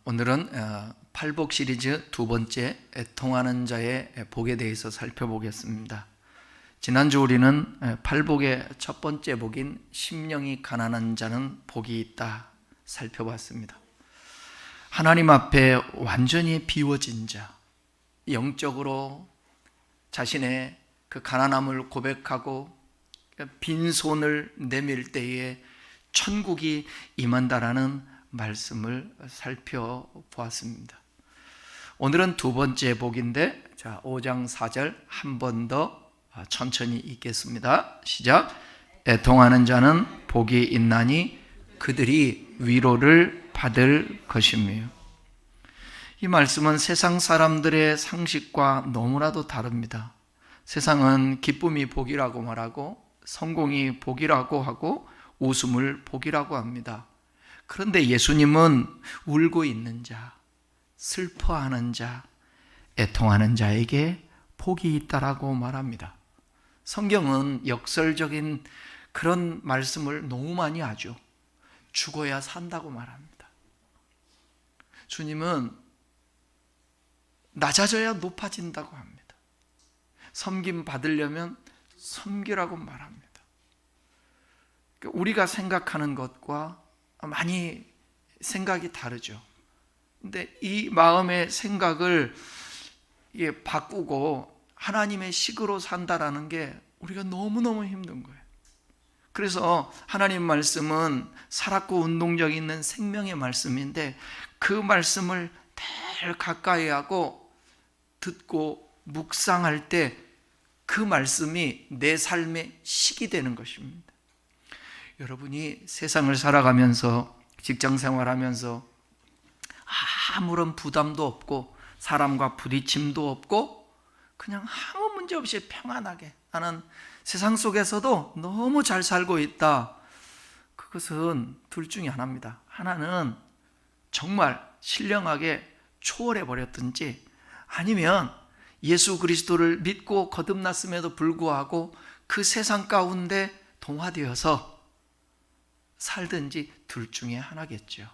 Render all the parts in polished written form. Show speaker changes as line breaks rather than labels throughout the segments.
오늘은 팔복 시리즈 두 번째 애통하는 자의 복에 대해서 살펴보겠습니다. 지난주 우리는 팔복의 첫 번째 복인 심령이 가난한 자는 복이 있다 살펴봤습니다. 하나님 앞에 완전히 비워진 자, 영적으로 자신의 그 가난함을 고백하고 빈손을 내밀 때에 천국이 임한다라는 말씀을 살펴보았습니다. 오늘은 두 번째 복인데 5장 4절 한 번 더 천천히 읽겠습니다. 시작. 애통하는 자는 복이 있나니 그들이 위로를 받을 것이며. 이 말씀은 세상 사람들의 상식과 너무나도 다릅니다. 세상은 기쁨이 복이라고 말하고 성공이 복이라고 하고 웃음을 복이라고 합니다. 그런데 예수님은 울고 있는 자, 슬퍼하는 자, 애통하는 자에게 복이 있다라고 말합니다. 성경은 역설적인 그런 말씀을 너무 많이 하죠. 죽어야 산다고 말합니다. 주님은 낮아져야 높아진다고 합니다. 섬김 받으려면 섬기라고 말합니다. 우리가 생각하는 것과 많이 생각이 다르죠. 근데 이 마음의 생각을 바꾸고 하나님의 식으로 산다라는 게 우리가 너무너무 힘든 거예요. 그래서 하나님 말씀은 살았고 운동력 있는 생명의 말씀인데 그 말씀을 늘 가까이 하고 듣고 묵상할 때 그 말씀이 내 삶의 식이 되는 것입니다. 여러분이 세상을 살아가면서 직장 생활하면서 아무런 부담도 없고 사람과 부딪힘도 없고 그냥 아무 문제 없이 평안하게 나는 세상 속에서도 너무 잘 살고 있다. 그것은 둘 중에 하나입니다. 하나는 정말 신령하게 초월해 버렸든지 아니면 예수 그리스도를 믿고 거듭났음에도 불구하고 그 세상 가운데 동화되어서 살든지 둘 중에 하나겠죠.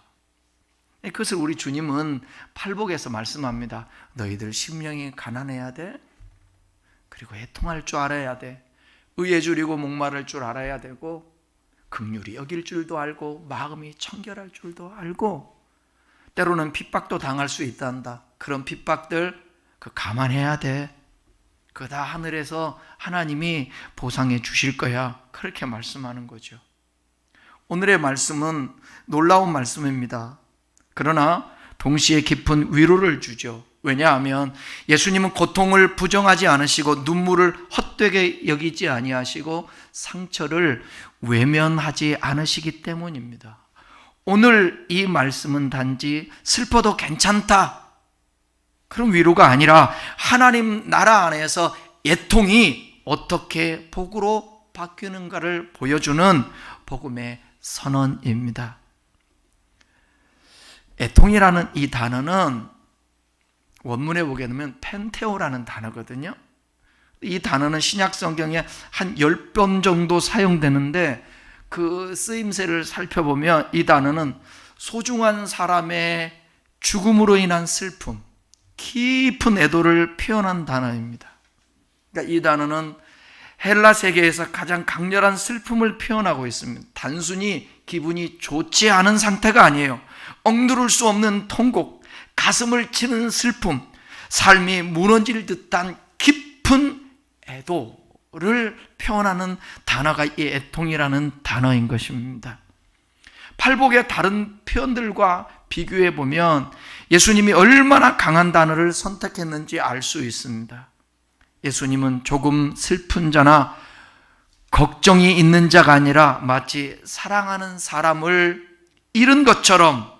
그것을 우리 주님은 팔복에서 말씀합니다. 너희들 심령이 가난해야 돼. 그리고 애통할 줄 알아야 돼. 의에 줄이고 목마를 줄 알아야 되고 긍휼히 여길 줄도 알고 마음이 청결할 줄도 알고 때로는 핍박도 당할 수 있단다. 그런 핍박들 감안해야 돼. 그거 다 하늘에서 하나님이 보상해 주실 거야. 그렇게 말씀하는 거죠. 오늘의 말씀은 놀라운 말씀입니다. 그러나 동시에 깊은 위로를 주죠. 왜냐하면 예수님은 고통을 부정하지 않으시고 눈물을 헛되게 여기지 아니하시고 상처를 외면하지 않으시기 때문입니다. 오늘 이 말씀은 단지 슬퍼도 괜찮다 그런 위로가 아니라 하나님 나라 안에서 애통이 어떻게 복으로 바뀌는가를 보여주는 복음의 선언입니다. 애통이라는 이 단어는 원문에 보게 되면 펜테오라는 단어거든요. 이 단어는 신약 성경에 한 10번 정도 사용되는데 그 쓰임새를 살펴보면 이 단어는 소중한 사람의 죽음으로 인한 슬픔, 깊은 애도를 표현한 단어입니다. 그러니까 이 단어는 헬라 세계에서 가장 강렬한 슬픔을 표현하고 있습니다. 단순히 기분이 좋지 않은 상태가 아니에요. 억누를 수 없는 통곡, 가슴을 치는 슬픔, 삶이 무너질 듯한 깊은 애도를 표현하는 단어가 이 애통이라는 단어인 것입니다. 팔복의 다른 표현들과 비교해 보면 예수님이 얼마나 강한 단어를 선택했는지 알 수 있습니다. 예수님은 조금 슬픈 자나 걱정이 있는 자가 아니라 마치 사랑하는 사람을 잃은 것처럼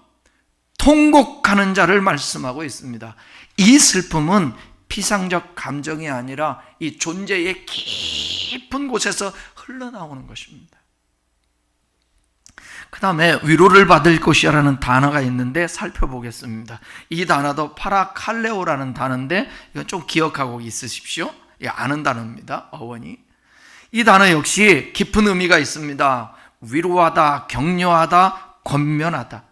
통곡하는 자를 말씀하고 있습니다. 이 슬픔은 피상적 감정이 아니라 이 존재의 깊은 곳에서 흘러나오는 것입니다. 그 다음에 위로를 받을 것이라는 단어가 있는데 살펴보겠습니다. 이 단어도 파라칼레오라는 단어인데 이건 좀 기억하고 있으십시오. 아는 단어입니다. 어원이. 이 단어 역시 깊은 의미가 있습니다. 위로하다, 격려하다, 권면하다.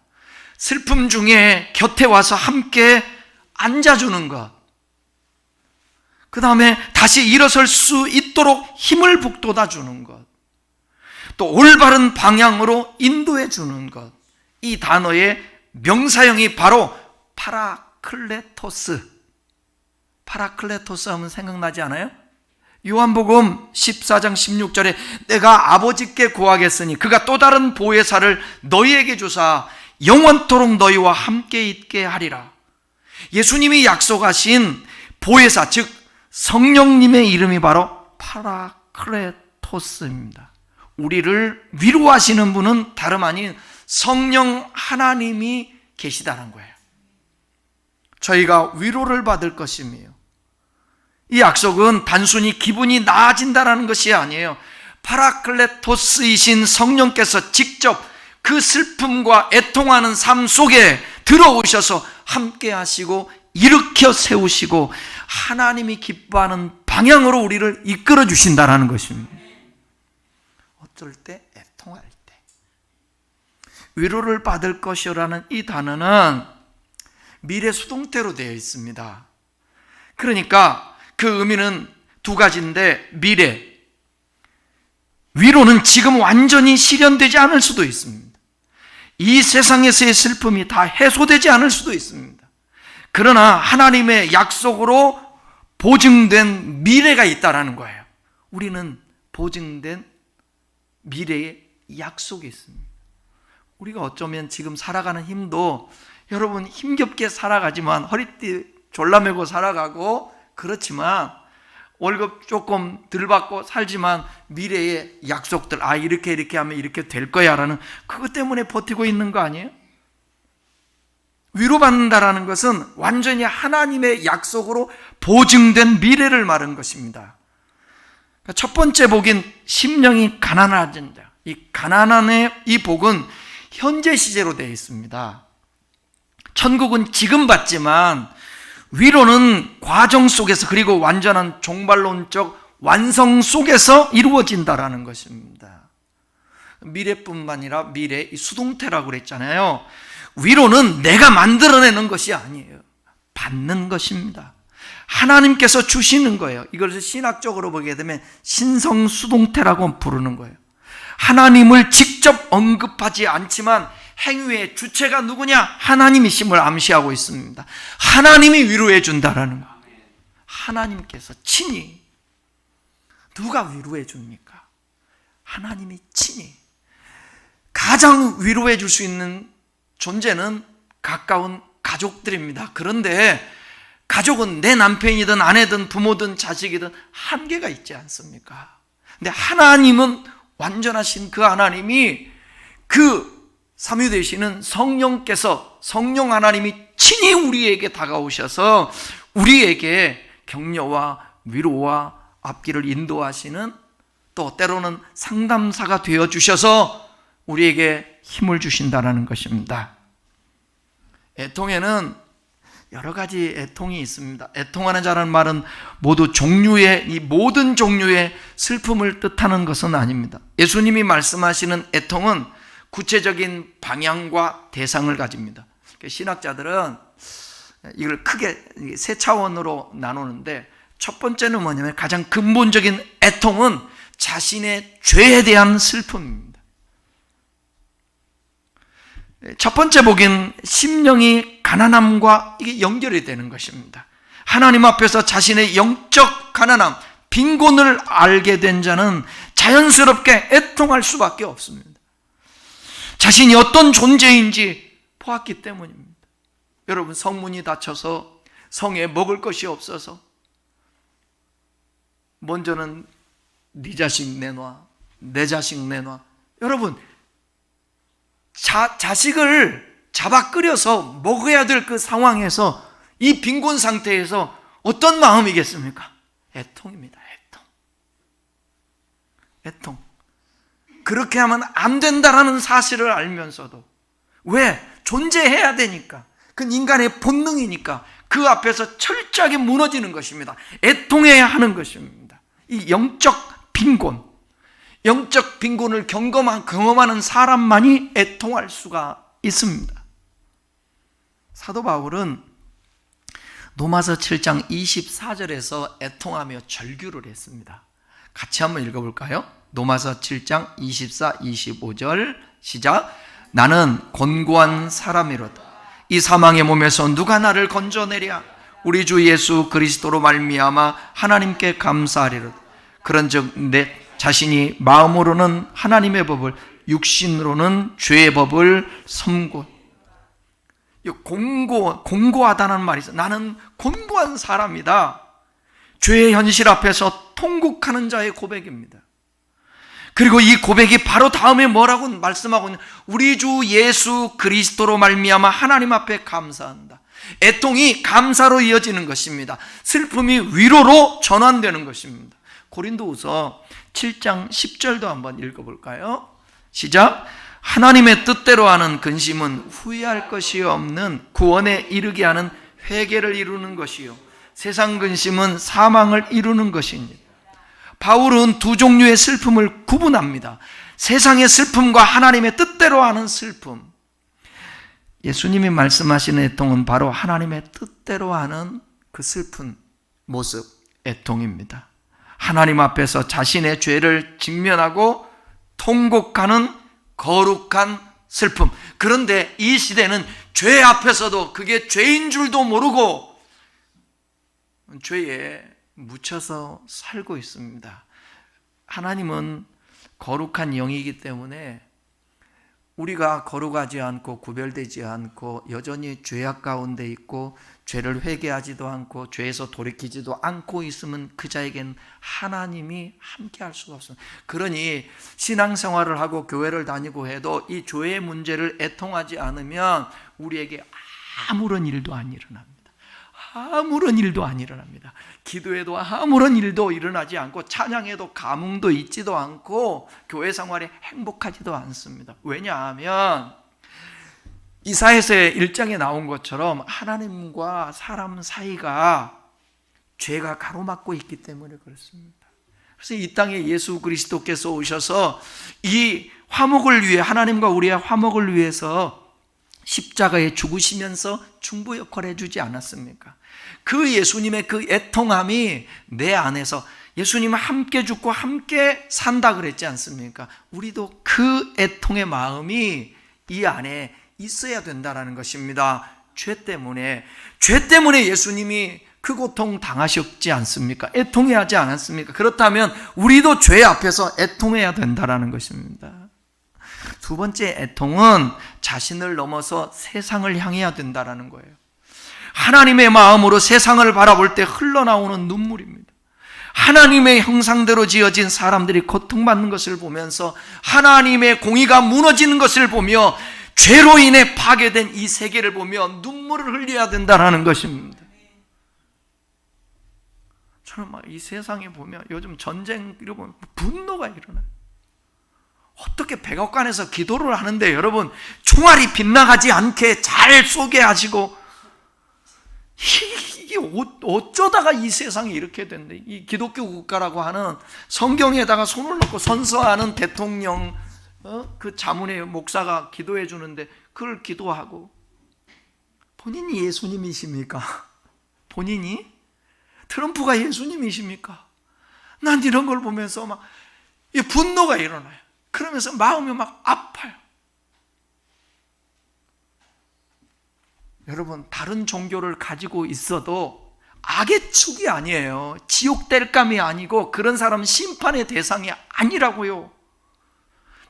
슬픔 중에 곁에 와서 함께 앉아주는 것, 그 다음에 다시 일어설 수 있도록 힘을 북돋아 주는 것, 또 올바른 방향으로 인도해 주는 것, 이 단어의 명사형이 바로 파라클레토스. 파라클레토스 하면 생각나지 않아요? 요한복음 14장 16절에 내가 아버지께 구하겠으니 그가 또 다른 보혜사를 너희에게 주사 영원토록 너희와 함께 있게 하리라. 예수님이 약속하신 보혜사, 즉 성령님의 이름이 바로 파라클레토스입니다. 우리를 위로하시는 분은 다름 아닌 성령 하나님이 계시다는 거예요. 저희가 위로를 받을 것이며, 이 약속은 단순히 기분이 나아진다는 것이 아니에요. 파라클레토스이신 성령께서 직접 그 슬픔과 애통하는 삶 속에 들어오셔서 함께 하시고 일으켜 세우시고 하나님이 기뻐하는 방향으로 우리를 이끌어 주신다는 것입니다. 어쩔 때 애통할 때 위로를 받을 것이라는 이 단어는 미래 수동태로 되어 있습니다. 그러니까 그 의미는 두 가지인데, 미래, 위로는 지금 완전히 실현되지 않을 수도 있습니다. 이 세상에서의 슬픔이 다 해소되지 않을 수도 있습니다. 그러나 하나님의 약속으로 보증된 미래가 있다는 거예요. 우리는 보증된 미래의 약속이 있습니다. 우리가 어쩌면 지금 살아가는 힘도, 여러분 힘겹게 살아가지만, 허리띠 졸라매고 살아가고 그렇지만, 월급 조금 덜 받고 살지만 미래의 약속들, 이렇게 하면 이렇게 될 거야 라는 그것 때문에 버티고 있는 거 아니에요? 위로받는다라는 것은 완전히 하나님의 약속으로 보증된 미래를 말하는 것입니다. 첫 번째 복인 심령이 가난한 자, 이 가난한의 이 복은 현재 시제로 되어 있습니다. 천국은 지금 받지만 위로는 과정 속에서, 그리고 완전한 종말론적 완성 속에서 이루어진다라는 것입니다. 미래뿐만 아니라 미래, 이 수동태라고 그랬잖아요. 위로는 내가 만들어내는 것이 아니에요. 받는 것입니다. 하나님께서 주시는 거예요. 이것을 신학적으로 보게 되면 신성수동태라고 부르는 거예요. 하나님을 직접 언급하지 않지만 행위의 주체가 누구냐? 하나님이심을 암시하고 있습니다. 하나님이 위로해 준다라는 거예요. 하나님께서 친히. 누가 위로해 줍니까? 하나님이 친히. 가장 위로해 줄 수 있는 존재는 가까운 가족들입니다. 그런데 가족은 내 남편이든 아내든 부모든 자식이든 한계가 있지 않습니까? 근데 하나님은 완전하신 그 하나님이, 그 삼위 되시는 성령께서, 성령 하나님이 친히 우리에게 다가오셔서 우리에게 격려와 위로와 앞길을 인도하시는, 또 때로는 상담사가 되어주셔서 우리에게 힘을 주신다는 것입니다. 애통에는 여러 가지 애통이 있습니다. 애통하는 자라는 말은 모두 이 모든 종류의 슬픔을 뜻하는 것은 아닙니다. 예수님이 말씀하시는 애통은 구체적인 방향과 대상을 가집니다. 신학자들은 이걸 크게 세 차원으로 나누는데, 첫 번째는 뭐냐면, 가장 근본적인 애통은 자신의 죄에 대한 슬픔입니다. 첫 번째 복인 심령이 가난함과 이게 연결이 되는 것입니다. 하나님 앞에서 자신의 영적 가난함, 빈곤을 알게 된 자는 자연스럽게 애통할 수밖에 없습니다. 자신이 어떤 존재인지 보았기 때문입니다. 여러분, 성문이 닫혀서 성에 먹을 것이 없어서 먼저는 네 자식 내놔, 내 자식 내놔. 여러분, 자식을 잡아 끓여서 먹어야 될 그 상황에서, 이 빈곤 상태에서 어떤 마음이겠습니까? 애통입니다. 애통. 그렇게 하면 안 된다라는 사실을 알면서도, 왜? 존재해야 되니까. 그건 인간의 본능이니까 그 앞에서 철저하게 무너지는 것입니다. 애통해야 하는 것입니다. 이 영적 빈곤을 경험하는 사람만이 애통할 수가 있습니다. 사도 바울은 로마서 7장 24절에서 애통하며 절규를 했습니다. 같이 한번 읽어볼까요? 로마서 7장 24, 25절 시작. 나는 곤고한 사람이로다. 이 사망의 몸에서 누가 나를 건져내랴. 우리 주 예수 그리스도로 말미암아 하나님께 감사하리로다. 그런즉 내 자신이 마음으로는 하나님의 법을, 육신으로는 죄의 법을 섬고. 공고하다는 말이 있어요. 나는 곤고한 사람이다. 죄의 현실 앞에서 통곡하는 자의 고백입니다. 그리고 이 고백이 바로 다음에 뭐라고 말씀하고 있냐? 우리 주 예수 그리스도로 말미암아 하나님 앞에 감사한다. 애통이 감사로 이어지는 것입니다. 슬픔이 위로로 전환되는 것입니다. 고린도후서 7장 10절도 한번 읽어볼까요? 시작. 하나님의 뜻대로 하는 근심은 후회할 것이 없는 구원에 이르게 하는 회개를 이루는 것이요, 세상 근심은 사망을 이루는 것입니다. 바울은 두 종류의 슬픔을 구분합니다. 세상의 슬픔과 하나님의 뜻대로 하는 슬픔. 예수님이 말씀하시는 애통은 바로 하나님의 뜻대로 하는 그 슬픈 모습, 애통입니다. 하나님 앞에서 자신의 죄를 직면하고 통곡하는 거룩한 슬픔. 그런데 이 시대는 죄 앞에서도 그게 죄인 줄도 모르고 죄에 묻혀서 살고 있습니다. 하나님은 거룩한 영이기 때문에 우리가 거룩하지 않고 구별되지 않고 여전히 죄악 가운데 있고 죄를 회개하지도 않고 죄에서 돌이키지도 않고 있으면 그 자에겐 하나님이 함께 할 수가 없습니다. 그러니 신앙생활을 하고 교회를 다니고 해도 이 죄의 문제를 애통하지 않으면 우리에게 아무런 일도 안 일어납니다. 아무런 일도 안 일어납니다. 기도에도 아무런 일도 일어나지 않고 찬양에도 감흥도 있지도 않고 교회 생활에 행복하지도 않습니다. 왜냐하면 이사야서의 1장에 나온 것처럼 하나님과 사람 사이가 죄가 가로막고 있기 때문에 그렇습니다. 그래서 이 땅에 예수 그리스도께서 오셔서 이 화목을 위해, 하나님과 우리의 화목을 위해서 십자가에 죽으시면서 중보 역할을 해주지 않았습니까? 그 예수님의 그 애통함이 내 안에서, 예수님은 함께 죽고 함께 산다 그랬지 않습니까? 우리도 그 애통의 마음이 이 안에 있어야 된다는 것입니다. 죄 때문에 예수님이 그 고통 당하셨지 않습니까? 애통해야 하지 않았습니까? 그렇다면 우리도 죄 앞에서 애통해야 된다는 것입니다. 두 번째 애통은 자신을 넘어서 세상을 향해야 된다는 거예요. 하나님의 마음으로 세상을 바라볼 때 흘러나오는 눈물입니다. 하나님의 형상대로 지어진 사람들이 고통받는 것을 보면서 하나님의 공의가 무너지는 것을 보며 죄로 인해 파괴된 이 세계를 보며 눈물을 흘려야 된다는 것입니다. 저는 막 이 세상에 보면 요즘 전쟁 이런 거 분노가 일어나요. 어떻게 백악관에서 기도를 하는데 여러분 총알이 빗나가지 않게 잘 쏘게 하시고, 이게 어쩌다가 이 세상이 이렇게 된대. 이 기독교 국가라고 하는 성경에다가 손을 놓고 선서하는 대통령, 그 자문의 목사가 기도해 주는데 그걸 기도하고, 본인이 예수님이십니까? 본인이? 트럼프가 예수님이십니까? 난 이런 걸 보면서 막 이 분노가 일어나요. 그러면서 마음이 막 아파요. 여러분, 다른 종교를 가지고 있어도 악의 축이 아니에요. 지옥 뗄감이 아니고 그런 사람은 심판의 대상이 아니라고요.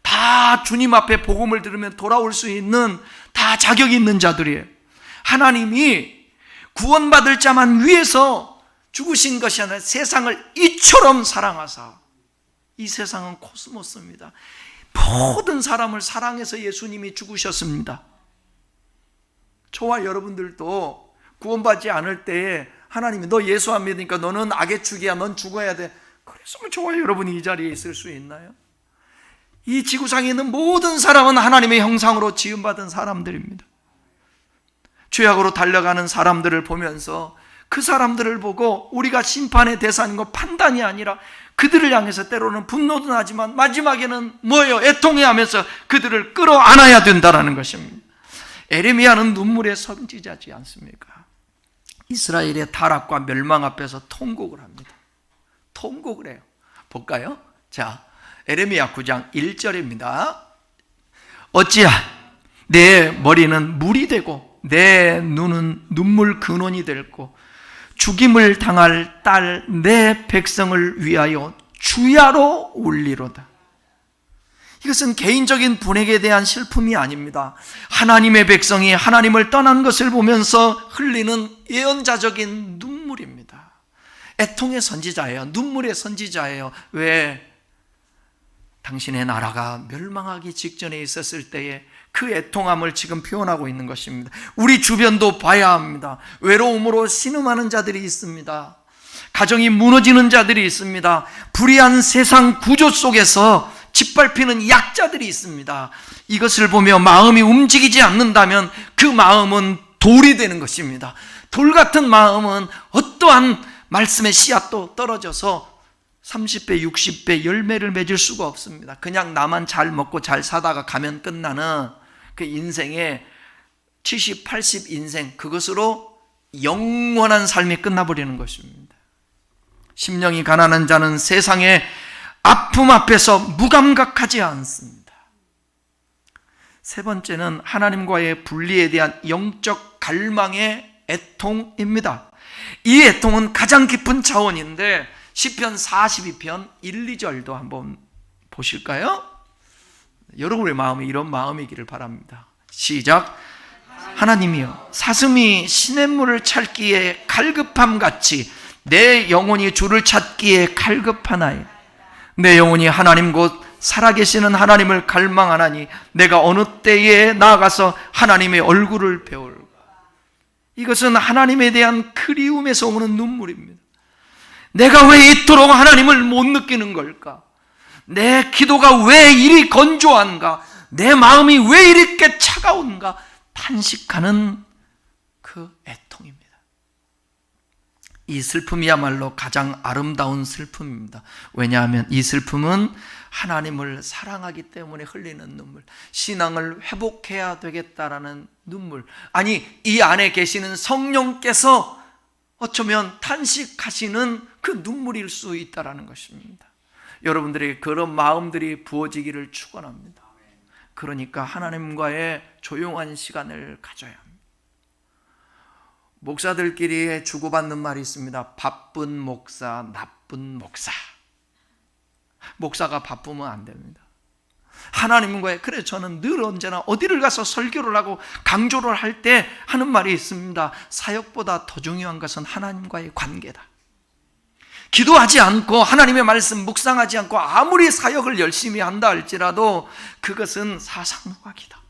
다 주님 앞에 복음을 들으면 돌아올 수 있는 다 자격이 있는 자들이에요. 하나님이 구원받을 자만 위해서 죽으신 것이 아니라 세상을 이처럼 사랑하사, 이 세상은 코스모스입니다. 모든 사람을 사랑해서 예수님이 죽으셨습니다. 저와 여러분들도 구원받지 않을 때에 하나님이 너 예수 안 믿으니까 너는 악의 축이야, 넌 죽어야 돼, 그랬으면 저와 여러분이 이 자리에 있을 수 있나요? 이 지구상에 있는 모든 사람은 하나님의 형상으로 지음받은 사람들입니다. 죄악으로 달려가는 사람들을 보면서 그 사람들을 보고 우리가 심판의 대상인 거 판단이 아니라 그들을 향해서 때로는 분노도 나지만 마지막에는 뭐예요? 애통해 하면서 그들을 끌어안아야 된다는 것입니다. 에레미야는 눈물의 선지자지 않습니까? 이스라엘의 타락과 멸망 앞에서 통곡을 합니다. 통곡을 해요. 볼까요? 자, 에레미야 9장 1절입니다. 어찌야 내 머리는 물이 되고 내 눈은 눈물 근원이 되고 죽임을 당할 딸 내 백성을 위하여 주야로 울리로다. 이것은 개인적인 분에게 대한 슬픔이 아닙니다. 하나님의 백성이 하나님을 떠난 것을 보면서 흘리는 예언자적인 눈물입니다. 애통의 선지자예요. 눈물의 선지자예요. 왜? 당신의 나라가 멸망하기 직전에 있었을 때에 그 애통함을 지금 표현하고 있는 것입니다. 우리 주변도 봐야 합니다. 외로움으로 신음하는 자들이 있습니다. 가정이 무너지는 자들이 있습니다. 불의한 세상 구조 속에서 짓밟히는 약자들이 있습니다. 이것을 보며 마음이 움직이지 않는다면 그 마음은 돌이 되는 것입니다. 돌 같은 마음은 어떠한 말씀의 씨앗도 떨어져서 30배, 60배 열매를 맺을 수가 없습니다. 그냥 나만 잘 먹고 잘 사다가 가면 끝나는 그 인생의 70, 80 인생, 그것으로 영원한 삶이 끝나버리는 것입니다. 심령이 가난한 자는 세상의 아픔 앞에서 무감각하지 않습니다. 세 번째는 하나님과의 분리에 대한 영적 갈망의 애통입니다. 이 애통은 가장 깊은 차원인데 시편 42편 1, 2절도 한번 보실까요? 여러분의 마음이 이런 마음이기를 바랍니다. 시작. 하나님이여 사슴이 시냇물을 찾기에 갈급함같이 내 영혼이 주를 찾기에 갈급하나이다. 내 영혼이 하나님 곧 살아계시는 하나님을 갈망하나니 내가 어느 때에 나아가서 하나님의 얼굴을 배울까. 이것은 하나님에 대한 그리움에서 오는 눈물입니다. 내가 왜 이토록 하나님을 못 느끼는 걸까? 내 기도가 왜 이리 건조한가? 내 마음이 왜 이렇게 차가운가? 탄식하는 그 애통입니다. 이 슬픔이야말로 가장 아름다운 슬픔입니다. 왜냐하면 이 슬픔은 하나님을 사랑하기 때문에 흘리는 눈물, 신앙을 회복해야 되겠다라는 눈물, 아니 이 안에 계시는 성령께서 어쩌면 탄식하시는 그 눈물일 수 있다라는 것입니다. 여러분들에게 그런 마음들이 부어지기를 축원합니다. 그러니까 하나님과의 조용한 시간을 가져야 합니다. 목사들끼리 주고받는 말이 있습니다. 바쁜 목사, 나쁜 목사. 목사가 바쁘면 안 됩니다. 하나님과의, 그래 저는 늘 언제나 어디를 가서 설교를 하고 강조를 할 때 하는 말이 있습니다. 사역보다 더 중요한 것은 하나님과의 관계다. 기도하지 않고 하나님의 말씀 묵상하지 않고 아무리 사역을 열심히 한다 할지라도 그것은 사상누각이다.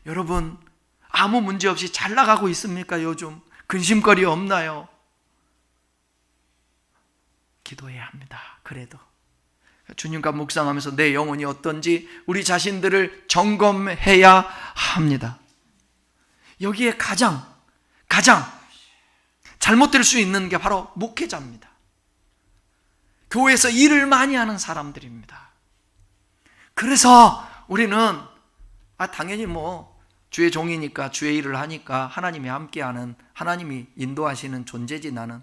여러분 아무 문제 없이 잘 나가고 있습니까? 요즘 근심거리 없나요? 기도해야 합니다. 그래도 주님과 묵상하면서 내 영혼이 어떤지 우리 자신들을 점검해야 합니다. 여기에 가장 잘못될 수 있는 게 바로 목회자입니다. 교회에서 일을 많이 하는 사람들입니다. 그래서 우리는 당연히 주의 종이니까 주의 일을 하니까 하나님이 함께하는, 하나님이 인도하시는 존재지 나는.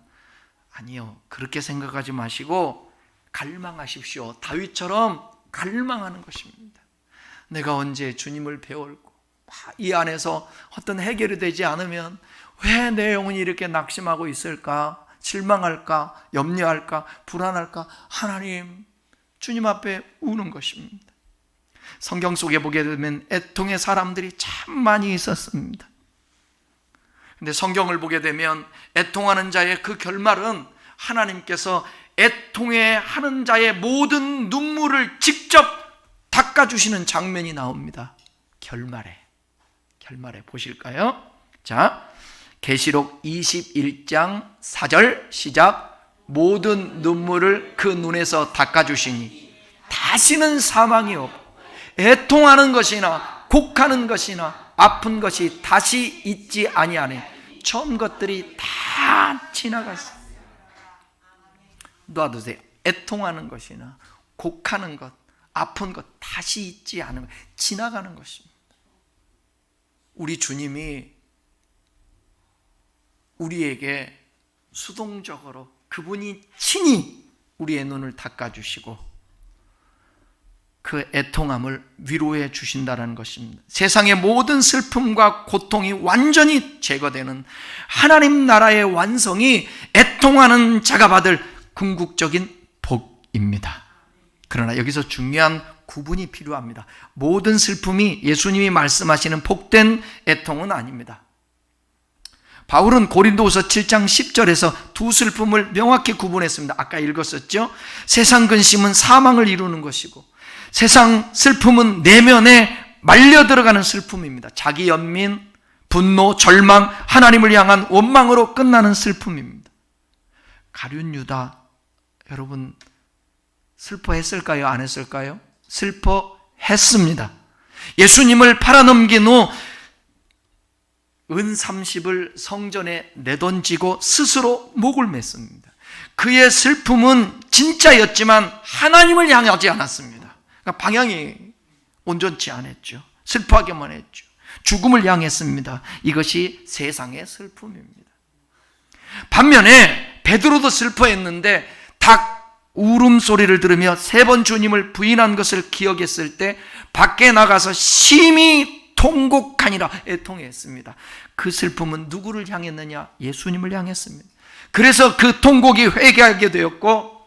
아니요, 그렇게 생각하지 마시고 갈망하십시오. 다윗처럼 갈망하는 것입니다. 내가 언제 주님을 배울고 이 안에서 어떤 해결이 되지 않으면 왜 내 영혼이 이렇게 낙심하고 있을까? 실망할까? 염려할까? 불안할까? 하나님, 주님 앞에 우는 것입니다. 성경 속에 보게 되면 애통의 사람들이 참 많이 있었습니다. 근데 성경을 보게 되면 애통하는 자의 그 결말은 하나님께서 애통해 하는 자의 모든 눈물을 직접 닦아주시는 장면이 나옵니다. 결말에 보실까요? 자, 계시록 21장 4절 시작. 모든 눈물을 그 눈에서 닦아주시니 다시는 사망이 없고 애통하는 것이나 곡하는 것이나 아픈 것이 다시 있지 아니하네. 처음 것들이 다 지나갔어. 놔두세요. 애통하는 것이나 곡하는 것, 아픈 것 다시 있지 않은 것, 지나가는 것입니다. 우리 주님이 우리에게 수동적으로 그분이 친히 우리의 눈을 닦아주시고 그 애통함을 위로해 주신다는 것입니다. 세상의 모든 슬픔과 고통이 완전히 제거되는 하나님 나라의 완성이 애통하는 자가 받을 궁극적인 복입니다. 그러나 여기서 중요한 구분이 필요합니다. 모든 슬픔이 예수님이 말씀하시는 복된 애통은 아닙니다. 바울은 고린도후서 7장 10절에서 두 슬픔을 명확히 구분했습니다. 아까 읽었었죠? 세상 근심은 사망을 이루는 것이고 세상 슬픔은 내면에 말려 들어가는 슬픔입니다. 자기 연민, 분노, 절망, 하나님을 향한 원망으로 끝나는 슬픔입니다. 가룟 유다, 여러분 슬퍼했을까요? 안 했을까요? 슬퍼했습니다. 예수님을 팔아넘긴 후 은 30을 성전에 내던지고 스스로 목을 맸습니다. 그의 슬픔은 진짜였지만 하나님을 향하지 않았습니다. 그러니까 방향이 온전치 않았죠. 슬퍼하기만 했죠. 죽음을 향했습니다. 이것이 세상의 슬픔입니다. 반면에 베드로도 슬퍼했는데 닭 울음소리를 들으며 3번 주님을 부인한 것을 기억했을 때 밖에 나가서 심히 통곡하니라 애통했습니다. 그 슬픔은 누구를 향했느냐? 예수님을 향했습니다. 그래서 그 통곡이 회개하게 되었고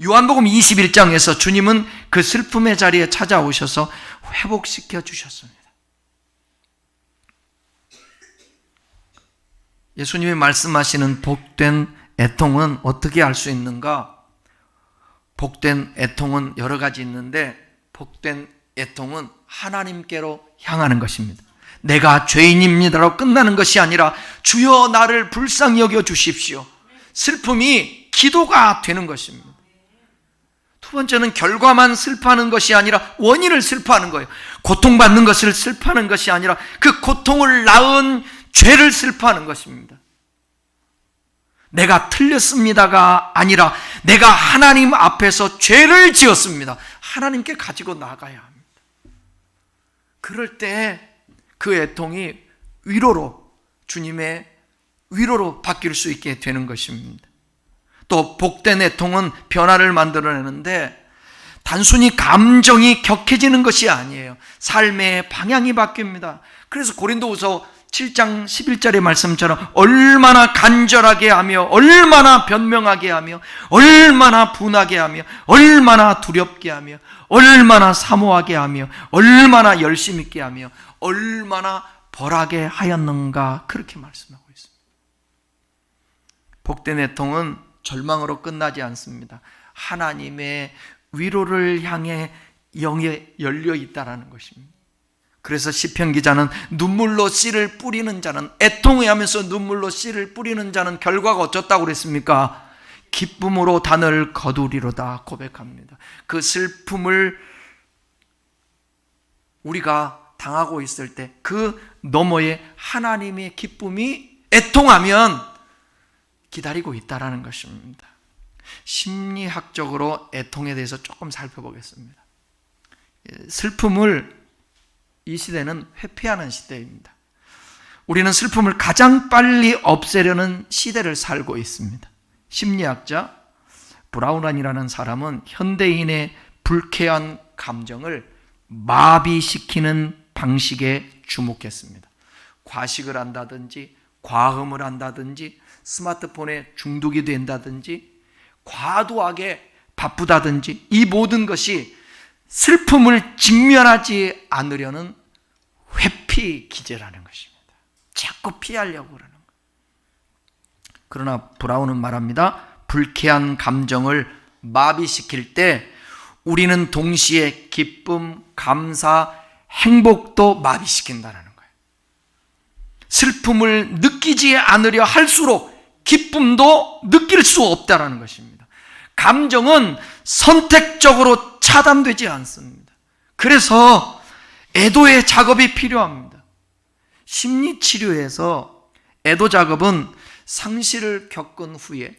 요한복음 21장에서 주님은 그 슬픔의 자리에 찾아오셔서 회복시켜 주셨습니다. 예수님이 말씀하시는 복된 애통은 어떻게 알 수 있는가? 복된 애통은 여러 가지 있는데 복된 애통은 하나님께로 향하는 것입니다. 내가 죄인입니다로 끝나는 것이 아니라 주여 나를 불쌍히 여겨 주십시오. 슬픔이 기도가 되는 것입니다. 두 번째는 결과만 슬퍼하는 것이 아니라 원인을 슬퍼하는 거예요. 고통받는 것을 슬퍼하는 것이 아니라 그 고통을 낳은 죄를 슬퍼하는 것입니다. 내가 틀렸습니다가 아니라 내가 하나님 앞에서 죄를 지었습니다. 하나님께 가지고 나가야 합니다. 그럴 때 그 애통이 위로로, 주님의 위로로 바뀔 수 있게 되는 것입니다. 또 복된 애통은 변화를 만들어내는데 단순히 감정이 격해지는 것이 아니에요. 삶의 방향이 바뀝니다. 그래서 고린도후서 7장 11절의 말씀처럼 얼마나 간절하게 하며 얼마나 변명하게 하며 얼마나 분하게 하며 얼마나 두렵게 하며 얼마나 사모하게 하며 얼마나 열심 있게 하며 얼마나 벌하게 하였는가 그렇게 말씀하고 있습니다. 복된 애통은 절망으로 끝나지 않습니다. 하나님의 위로를 향해 영이 열려 있다는 것입니다. 그래서 시편 기자는 눈물로 씨를 뿌리는 자는, 애통해 하면서 눈물로 씨를 뿌리는 자는 결과가 어쩌다고 그랬습니까? 기쁨으로 단을 거두리로다 고백합니다. 그 슬픔을 우리가 당하고 있을 때 그 너머에 하나님의 기쁨이 애통하면 기다리고 있다는 것입니다. 심리학적으로 애통에 대해서 조금 살펴보겠습니다. 슬픔을 이 시대는 회피하는 시대입니다. 우리는 슬픔을 가장 빨리 없애려는 시대를 살고 있습니다. 심리학자 브라우난이라는 사람은 현대인의 불쾌한 감정을 마비시키는 방식에 주목했습니다. 과식을 한다든지 과음을 한다든지 스마트폰에 중독이 된다든지 과도하게 바쁘다든지 이 모든 것이 슬픔을 직면하지 않으려는 회피 기제라는 것입니다. 자꾸 피하려고 그러는 거예요. 그러나 브라운은 말합니다. 불쾌한 감정을 마비시킬 때 우리는 동시에 기쁨, 감사, 행복도 마비시킨다는 거예요. 슬픔을 느끼지 않으려 할수록 기쁨도 느낄 수 없다는 것입니다. 감정은 선택적으로 차단되지 않습니다. 그래서 애도의 작업이 필요합니다. 심리치료에서 애도 작업은 상실을 겪은 후에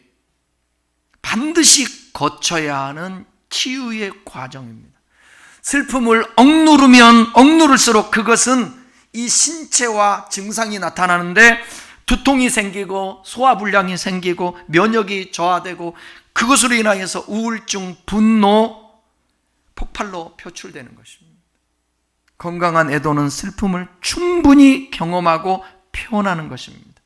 반드시 거쳐야 하는 치유의 과정입니다. 슬픔을 억누르면 억누를수록 그것은 이 신체와 증상이 나타나는데 두통이 생기고 소화불량이 생기고 면역이 저하되고 그것으로 인하여서 우울증, 분노, 폭발로 표출되는 것입니다. 건강한 애도는 슬픔을 충분히 경험하고 표현하는 것입니다.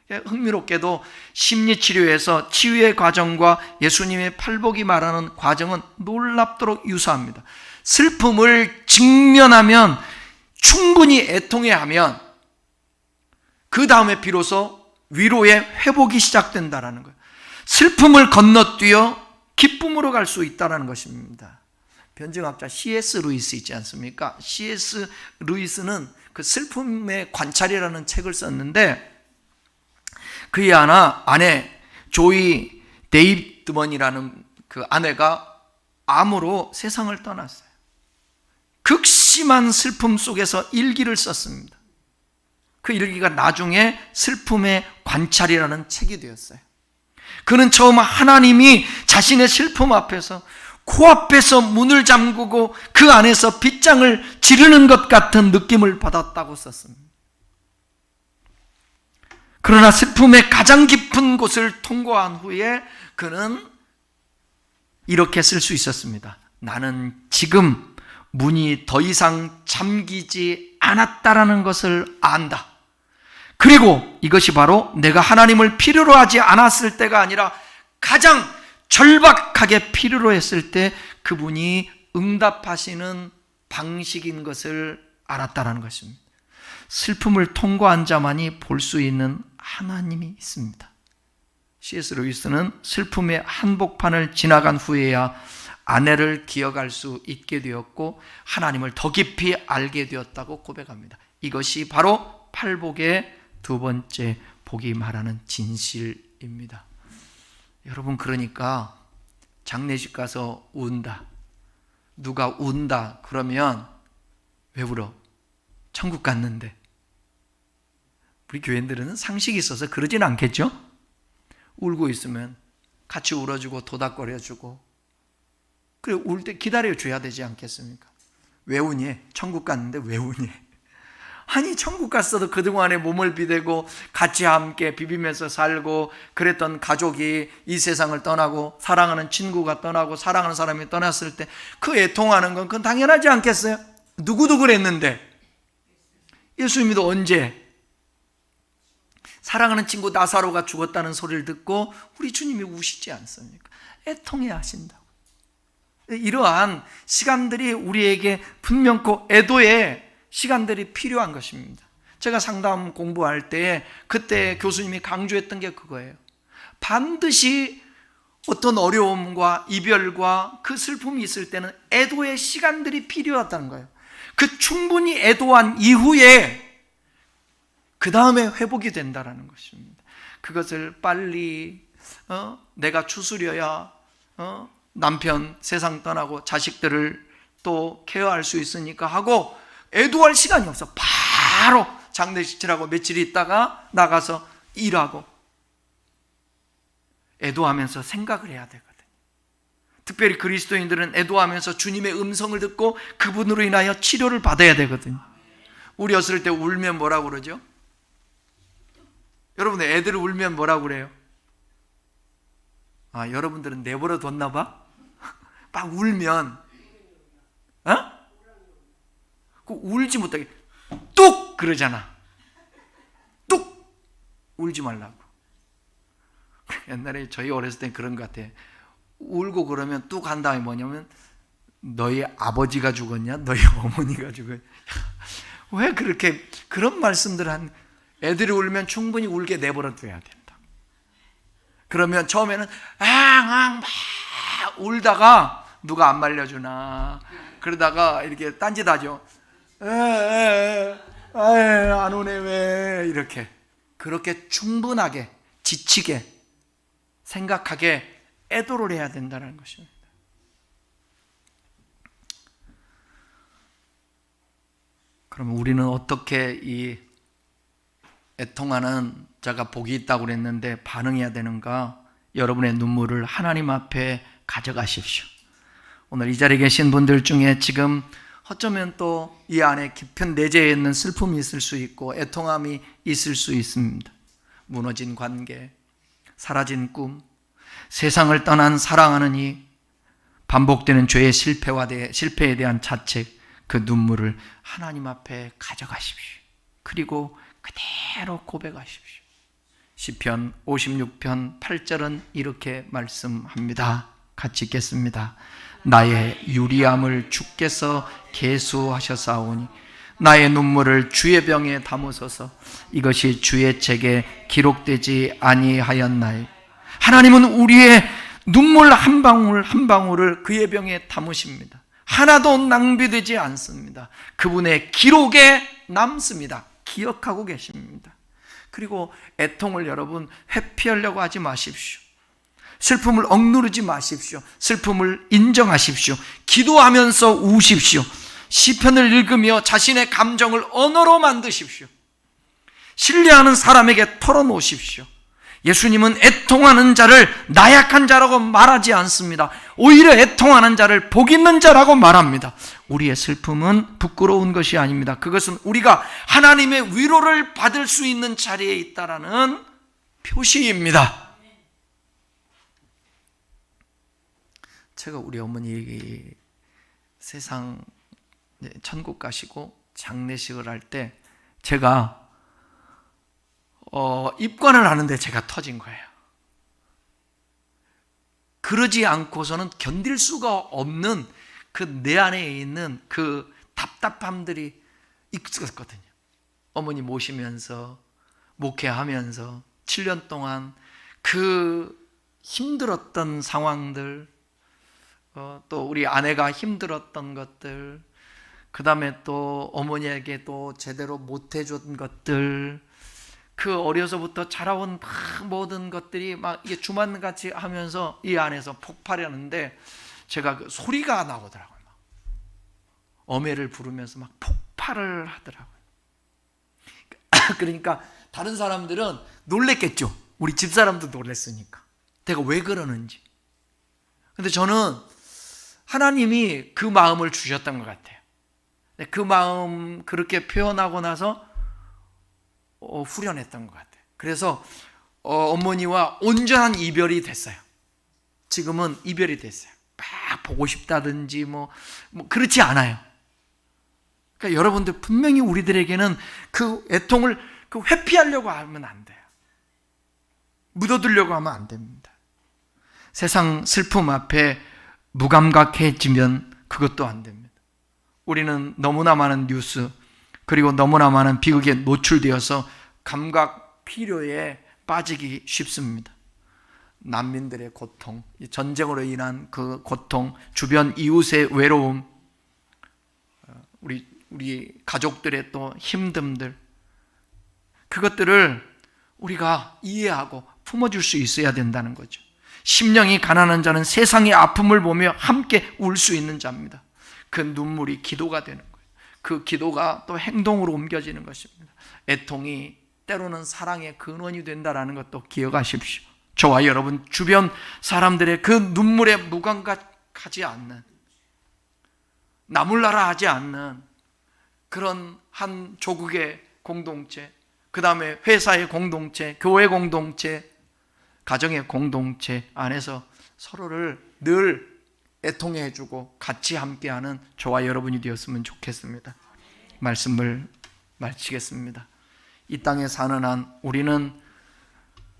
흥미롭게도 심리치료에서 치유의 과정과 예수님의 팔복이 말하는 과정은 놀랍도록 유사합니다. 슬픔을 직면하면, 충분히 애통해하면 그 다음에 비로소 위로의 회복이 시작된다는 거예요. 슬픔을 건너뛰어 기쁨으로 갈 수 있다는 것입니다. 변증학자 C.S. 루이스 있지 않습니까? C.S. 루이스는 그 슬픔의 관찰이라는 책을 썼는데 그의 아내 조이 데이드먼이라는 그 아내가 암으로 세상을 떠났어요. 극심한 슬픔 속에서 일기를 썼습니다. 그 일기가 나중에 슬픔의 관찰이라는 책이 되었어요. 그는 처음 하나님이 자신의 슬픔 앞에서 코앞에서 문을 잠그고 그 안에서 빗장을 지르는 것 같은 느낌을 받았다고 썼습니다. 그러나 슬픔의 가장 깊은 곳을 통과한 후에 그는 이렇게 쓸 수 있었습니다. 나는 지금 문이 더 이상 잠기지 않았다라는 것을 안다. 그리고 이것이 바로 내가 하나님을 필요로 하지 않았을 때가 아니라 가장 절박하게 필요로 했을 때 그분이 응답하시는 방식인 것을 알았다는 것입니다. 슬픔을 통과한 자만이 볼 수 있는 하나님이 있습니다. C.S. 루이스는 슬픔의 한복판을 지나간 후에야 아내를 기억할 수 있게 되었고 하나님을 더 깊이 알게 되었다고 고백합니다. 이것이 바로 팔복의 두 번째 복이 말하는 진실입니다. 여러분, 그러니까 장례식 가서 운다, 누가 운다 그러면 왜 울어? 천국 갔는데. 우리 교인들은 상식이 있어서 그러진 않겠죠? 울고 있으면 같이 울어주고 도닥거려주고, 그래 울 때 기다려줘야 되지 않겠습니까? 왜 우니? 천국 갔는데 왜 우니? 아니, 천국 갔어도 그동안에 몸을 비대고 같이 함께 비비면서 살고 그랬던 가족이 이 세상을 떠나고 사랑하는 친구가 떠나고 사랑하는 사람이 떠났을 때 그 애통하는 건 그건 당연하지 않겠어요? 누구도 그랬는데. 예수님도 언제 사랑하는 친구 나사로가 죽었다는 소리를 듣고 우리 주님이 우시지 않습니까? 애통해 하신다고. 이러한 시간들이 우리에게 분명코 애도의 시간들이 필요한 것입니다. 제가 상담 공부할 때 그때 교수님이 강조했던 게 그거예요. 반드시 어떤 어려움과 이별과 그 슬픔이 있을 때는 애도의 시간들이 필요하다는 거예요. 그 충분히 애도한 이후에 그 다음에 회복이 된다는 것입니다. 그것을 빨리 내가 추스려야 남편 세상 떠나고 자식들을 또 케어할 수 있으니까 하고 애도할 시간이 없어. 바로 장례식 치라고 며칠 있다가 나가서 일하고 애도하면서 생각을 해야 되거든요. 특별히 그리스도인들은 애도하면서 주님의 음성을 듣고 그분으로 인하여 치료를 받아야 되거든요. 우리 어렸을 때 울면 뭐라고 그러죠? 여러분, 애들 울면 뭐라고 그래요? 아, 여러분들은 내버려 뒀나 봐? 막 울면 그 울지 못하게 뚝 그러잖아. 뚝 울지 말라고. 옛날에 저희 어렸을 때 그런 것 같아. 울고 그러면 뚝 한 다음에 뭐냐면 너희 아버지가 죽었냐? 너희 어머니가 죽었냐? 왜 그렇게 그런 말씀들 한 애들이 울면 충분히 울게 내버려 둬야 된다. 그러면 처음에는 앙앙 막 울다가 누가 안 말려주나 그러다가 이렇게 딴짓하죠. 안 오네 왜 이렇게. 그렇게 충분하게 지치게 생각하게 애도를 해야 된다는 것입니다. 그럼 우리는 어떻게 이 애통하는 자가 복이 있다고 그랬는데 반응해야 되는가? 여러분의 눈물을 하나님 앞에 가져가십시오. 오늘 이 자리에 계신 분들 중에 지금 어쩌면 또 이 안에 깊은 내재해 있는 슬픔이 있을 수 있고 애통함이 있을 수 있습니다. 무너진 관계, 사라진 꿈, 세상을 떠난 사랑하는 이 반복되는 죄의 실패에 대한 자책, 그 눈물을 하나님 앞에 가져가십시오. 그리고 그대로 고백하십시오. 시편 56편 8절은 이렇게 말씀합니다. 같이 읽겠습니다. 나의 유리함을 주께서 계수하셨사오니 나의 눈물을 주의 병에 담으소서. 이것이 주의 책에 기록되지 아니하였나이까. 하나님은 우리의 눈물 한 방울 한 방울을 그의 병에 담으십니다. 하나도 낭비되지 않습니다. 그분의 기록에 남습니다. 기억하고 계십니다. 그리고 애통을 여러분 회피하려고 하지 마십시오. 슬픔을 억누르지 마십시오. 슬픔을 인정하십시오. 기도하면서 우십시오. 시편을 읽으며 자신의 감정을 언어로 만드십시오. 신뢰하는 사람에게 털어놓으십시오. 예수님은 애통하는 자를 나약한 자라고 말하지 않습니다. 오히려 애통하는 자를 복 있는 자라고 말합니다. 우리의 슬픔은 부끄러운 것이 아닙니다. 그것은 우리가 하나님의 위로를 받을 수 있는 자리에 있다라는 표시입니다. 제가 우리 어머니 세상 천국 가시고 장례식을 할 때 제가 입관을 하는데 제가 터진 거예요. 그러지 않고서는 견딜 수가 없는 그 내 안에 있는 그 답답함들이 있었거든요. 어머니 모시면서 목회하면서 7년 동안 그 힘들었던 상황들, 또 우리 아내가 힘들었던 것들, 그 다음에 또 어머니에게 또 제대로 못 해준 것들, 그 어려서부터 자라온 모든 것들이 막 이게 주만같이 하면서 이 안에서 폭발하는데 제가 그 소리가 나오더라고요. 막 어매를 부르면서 막 폭발을 하더라고요. 그러니까 다른 사람들은 놀랬겠죠. 우리 집사람도 놀랬으니까. 내가 왜 그러는지. 근데 저는 하나님이 그 마음을 주셨던 것 같아요. 그 마음 그렇게 표현하고 나서 후련했던 것 같아요. 그래서 어머니와 온전한 이별이 됐어요. 지금은 이별이 됐어요. 막 보고 싶다든지 뭐 그렇지 않아요. 그러니까 여러분들 분명히 우리들에게는 그 애통을 회피하려고 하면 안 돼요. 묻어두려고 하면 안 됩니다. 세상 슬픔 앞에 무감각해지면 그것도 안 됩니다. 우리는 너무나 많은 뉴스 그리고 너무나 많은 비극에 노출되어서 감각 피로에 빠지기 쉽습니다. 난민들의 고통, 전쟁으로 인한 그 고통, 주변 이웃의 외로움, 우리 가족들의 또 힘듦들, 그것들을 우리가 이해하고 품어줄 수 있어야 된다는 거죠. 심령이 가난한 자는 세상의 아픔을 보며 함께 울 수 있는 자입니다. 그 눈물이 기도가 되는 거예요. 그 기도가 또 행동으로 옮겨지는 것입니다. 애통이 때로는 사랑의 근원이 된다는 것도 기억하십시오. 저와 여러분 주변 사람들의 그 눈물에 무감각하지 않는, 나몰라라 하지 않는 그런 한 조국의 공동체, 그 다음에 회사의 공동체, 교회 공동체, 가정의 공동체 안에서 서로를 늘 애통해주고 같이 함께하는 저와 여러분이 되었으면 좋겠습니다. 말씀을 마치겠습니다. 이 땅에 사는 한 우리는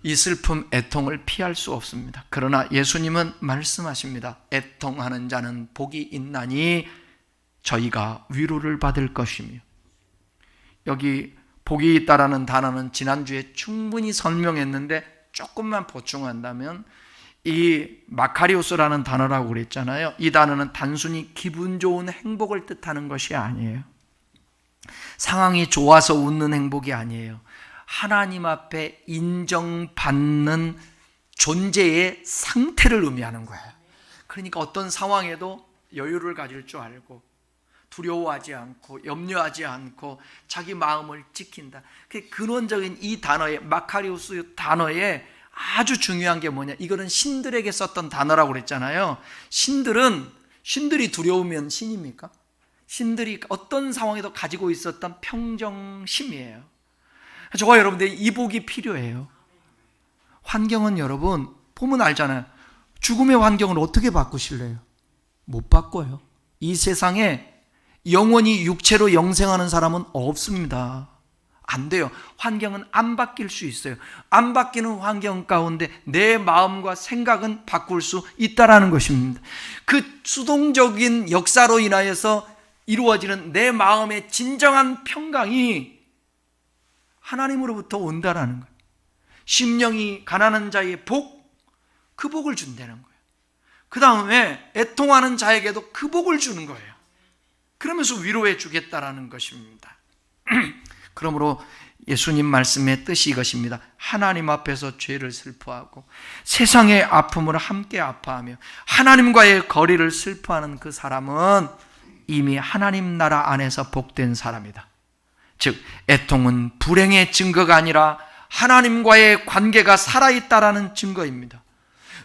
이 슬픔, 애통을 피할 수 없습니다. 그러나 예수님은 말씀하십니다. 애통하는 자는 복이 있나니 저희가 위로를 받을 것이며, 여기 복이 있다라는 단어는 지난주에 충분히 설명했는데 조금만 보충한다면 이 마카리오스라는 단어라고 그랬잖아요. 이 단어는 단순히 기분 좋은 행복을 뜻하는 것이 아니에요. 상황이 좋아서 웃는 행복이 아니에요. 하나님 앞에 인정받는 존재의 상태를 의미하는 거예요. 그러니까 어떤 상황에도 여유를 가질 줄 알고 두려워하지 않고 염려하지 않고 자기 마음을 지킨다. 그 근원적인 이 단어의, 마카리오스 단어에 아주 중요한 게 뭐냐, 이거는 신들에게 썼던 단어라고 그랬잖아요. 신들이 두려우면 신입니까? 신들이 어떤 상황에도 가지고 있었던 평정심이에요. 저와 여러분들 이복이 필요해요. 환경은 여러분 보면 알잖아요. 죽음의 환경을 어떻게 바꾸실래요? 못 바꿔요. 이 세상에 영원히 육체로 영생하는 사람은 없습니다. 안 돼요. 환경은 안 바뀔 수 있어요. 안 바뀌는 환경 가운데 내 마음과 생각은 바꿀 수 있다라는 것입니다. 그 수동적인 역사로 인하여서 이루어지는 내 마음의 진정한 평강이 하나님으로부터 온다라는 거예요. 심령이 가난한 자의 복, 그 복을 준다는 거예요. 그 다음에 애통하는 자에게도 그 복을 주는 거예요. 그러면서 위로해 주겠다라는 것입니다. 그러므로 예수님 말씀의 뜻이 이것입니다. 하나님 앞에서 죄를 슬퍼하고 세상의 아픔을 함께 아파하며 하나님과의 거리를 슬퍼하는 그 사람은 이미 하나님 나라 안에서 복된 사람이다. 즉 애통은 불행의 증거가 아니라 하나님과의 관계가 살아있다라는 증거입니다.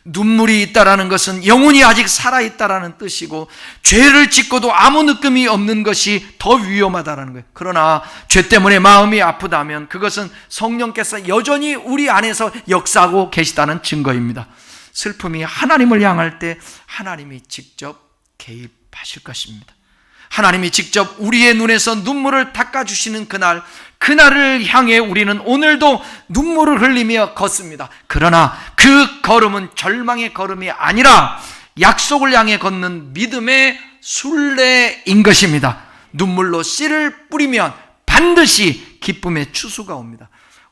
눈물이 있다라는 것은 영혼이 아직 살아있다라는 뜻이고, 죄를 짓고도 아무 느낌이 없는 것이 더 위험하다라는 거예요. 그러나 죄 때문에 마음이 아프다면 그것은 성령께서 여전히 우리 안에서 역사하고 계시다는 증거입니다. 슬픔이 하나님을 향할 때 하나님이 직접 개입하실 것입니다. 하나님이 직접 우리의 눈에서 눈물을 닦아주시는 그날을 향해 우리는 오늘도 눈물을 흘리며 걷습니다. 그러나 그 걸음은 절망의 걸음이 아니라 약속을 향해 걷는 믿음의 순례인 것입니다. 눈물로 씨를 뿌리면 반드시 기쁨의 추수가 옵니다.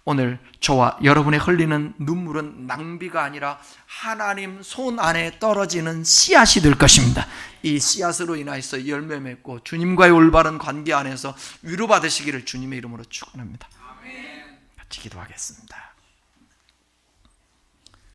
오늘 저와 여러분의 흘리는 눈물은 낭비가 아니라 하나님 손 안에 떨어지는 씨앗이 될 것입니다. 이 씨앗으로 인하여서 열매 맺고 주님과의 올바른 관계 안에서 위로받으시기를 주님의 이름으로 축원합니다. 같이 기도하겠습니다.